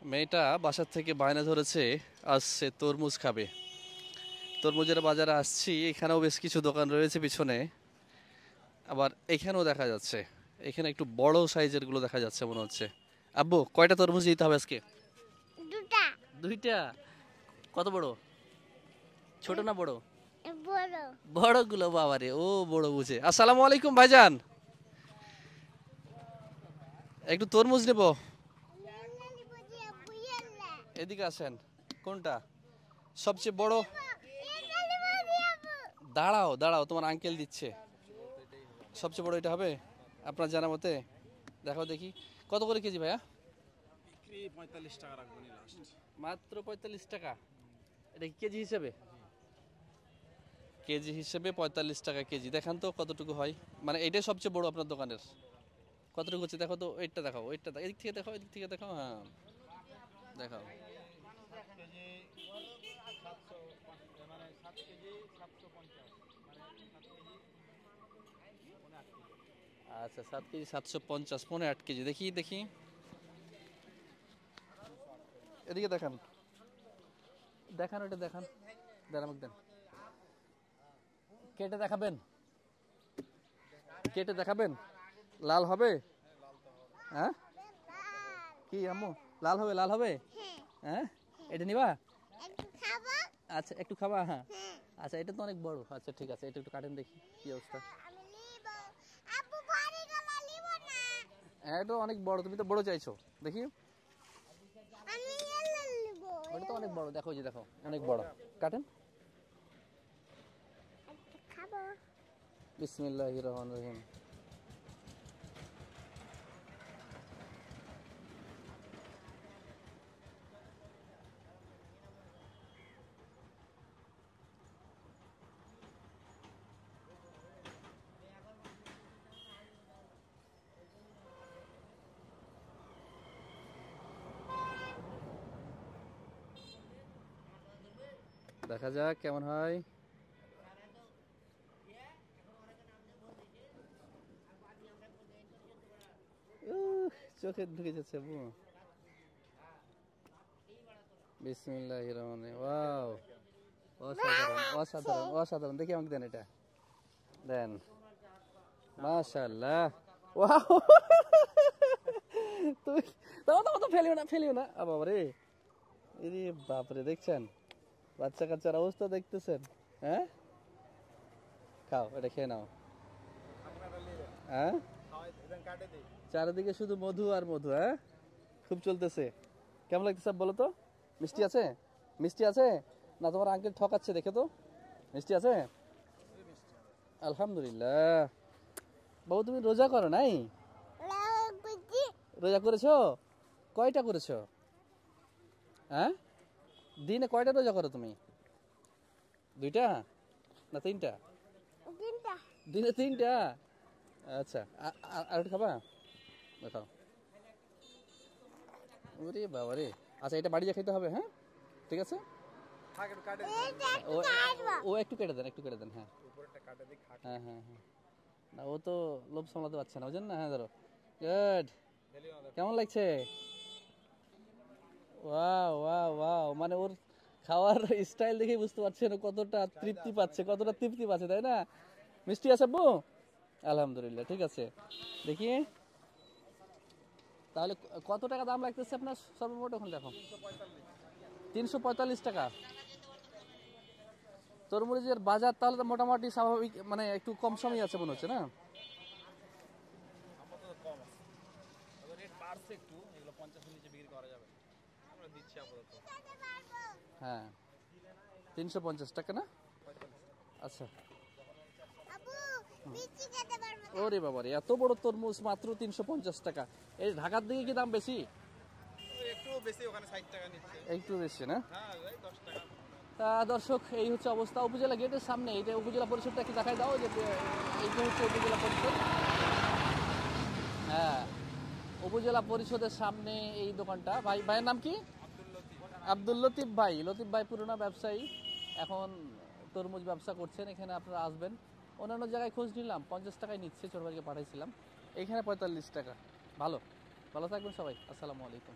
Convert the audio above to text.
মেয়েটা বাসার থেকে বায়না ধরেছে আজ সে তরমুজ খাবে। তরমুজের বাজারে আসছি, এখানেও বেশ কিছু দোকান রয়েছে পিছনে, আবার এখানেও দেখা যাচ্ছে। এখানে একটু বড় সাইজের গুলো দেখা যাচ্ছে মনে হচ্ছে। আব্বু, কয়টা তরমুজ দিতে হবে আজকে? দুটা। দুইটা? কত বড়? ছোট না বড়? বড়। বড় গুলো, বাবারে, ও বড় বুঝে। আসসালামু আলাইকুম ভাইজান, একটু তরমুজ নেব। এদিকে আসেন। কোনটা সবচেয়ে বড়? দাঁড়াও দাঁড়াও, তোমার আঙ্কেল দিচ্ছে। সবচেয়ে বড় এটা হবে আপনার জানা মতে? দেখো দেখি কত করে কেজি ভাইয়া? বিক্রি 45 টাকা রাখবেন লাস্ট। মাত্র 45 টাকা? এটা কি কেজি হিসেবে? কেজি হিসেবে 45 টাকা কেজি। দেখান তো কতটুকু হয়, মানে এটাই সবচেয়ে বড় আপনার দোকানের। কতটুকু হচ্ছে দেখো তো, ওইটা দেখাও, ওইটা এদিক থেকে দেখাও, এদিক থেকে দেখাও, হ্যাঁ দেখাও। আচ্ছা, 7 কেজি 750, 8 কেজি। দেখি দেখি, এদিকে দেখান, দেখান ওইটা দেখান। দেন আমাকে দেন, কেটে দেখাবেন, কেটে দেখাবেন। লাল হবে? হ্যাঁ কি আম্মু, লাল হবে? লাল হবে? হ্যাঁ, এটা নিবা? আচ্ছা, একটু খাবা? হ্যাঁ আচ্ছা, এটা তো অনেক বড়। আচ্ছা ঠিক আছে, এটা একটু কাটেন দেখি কি অবস্থা। হ্যাঁ, এটা অনেক বড়, তুমি তো বড় চাইছো। দেখি, ওটা তো অনেক বড়, দেখো যে, দেখো অনেক বড়। কাটেন। বিসমিল্লাহির রহমানির রহিম। দেখা যাক কেমন হয়। চোখে ঢুকে যাচ্ছে আব্বু। বিসমিল্লাহির রহমানির রহিম। ওয়াও, অসাধারণ অসাধারণ অসাধারণ। দেখি আমাকে দেন, এটা দেন। মাশাআল্লাহ, ওয়াও। তুমি দাও দাও, তো ফেলিও না, ফেলিও না। বাবারে, এরে বাপরে, দেখছেন বাচ্চা কাচ্চার অবস্থা, দেখতেছেন? হ্যাঁ, খাও, এটা খেয়ে নাও। হ্যাঁ, চারিদিকে শুধু মধু আর মধু। হ্যাঁ, খুব চলতেছে। কেমন লাগতেছে বলো তো? মিষ্টি আছে? মিষ্টি আছে না? তোমার আঙ্কেল ঠকাচ্ছে, দেখে তো। মিষ্টি আছে? আলহামদুলিল্লাহ। বাবু, তুমি রোজা করো নাই? রোজা করেছো? কয়টা করেছো? হ্যাঁ, দিনে কয়টা রোজা করো তুমি? 2টা না 3টা? দিনে 3টা? আচ্ছা, আর একটু খাবা? দেখাও। ওরে বাবা রে। আচ্ছা, এটা বাড়ি যা খেতে হবে। হ্যাঁ ঠিক আছে। ও একটু কেটে দেন, একটু কেটে দেন। হ্যাঁ হ্যাঁ হ্যাঁ হ্যাঁ, না ও তো লোভ সামলাতে পারছে না, বুঝেন না? হ্যাঁ ধরো। গুড। কেমন লাগছে? ওয়াও ওয়াও ওয়াও, মানে ওর খাওয়ার স্টাইল দেখেই বুঝতে পারছেন ও কতটা তৃপ্তি পাচ্ছে, কতটা তৃপ্তি পাচ্ছে, তাই না? মিষ্টি আছে আব্বু? আলহামদুলিল্লাহ, ঠিক আছে। দেখি তাহলে কত টাকা দাম লাগতেছে আপনার সর্বমোট এখন? দেখো, 345 টাকা তরমুজের বাজার। তাহলে তো মোটামুটি স্বাভাবিক, মানে একটু কম সময় আছে মনে হচ্ছে, না? হ্যাঁ, 350 টাকা না? আচ্ছা, ওরে বাবা রে, এত বড় তরমুজ মাত্র 350 টাকা। এই ঢাকার দিকে কি দাম বেশি? একটু বেশি, ওখানে 60 টাকা নিচ্ছে। একটু বেশি না? হ্যাঁ, এই 10 টাকা। তা দর্শক, এই হচ্ছে অবস্থা উপজেলা গেটের সামনে। এটা উপজেলা পরিষদটা কি দেখাই দাও, যে এইটা হচ্ছে উপজেলা পরিষদ। হ্যাঁ, উপজেলা পরিষদের সামনে এই দোকানটা। ভাইয়ের নাম কি? আব্দুল লতিফ ভাই। লতিফ ভাই পুরোনো ব্যবসায়ী, এখন তরমুজ ব্যবসা করছেন। এখানে আপনারা আসবেন। অন্যান্য জায়গায় খোঁজ নিলাম, 50 টাকায় নিচ্ছে, ছোট ভাইকে পাঠাইছিলাম। এখানে 45 টাকা। ভালো, ভালো থাকবেন সবাই। আসসালামু আলাইকুম।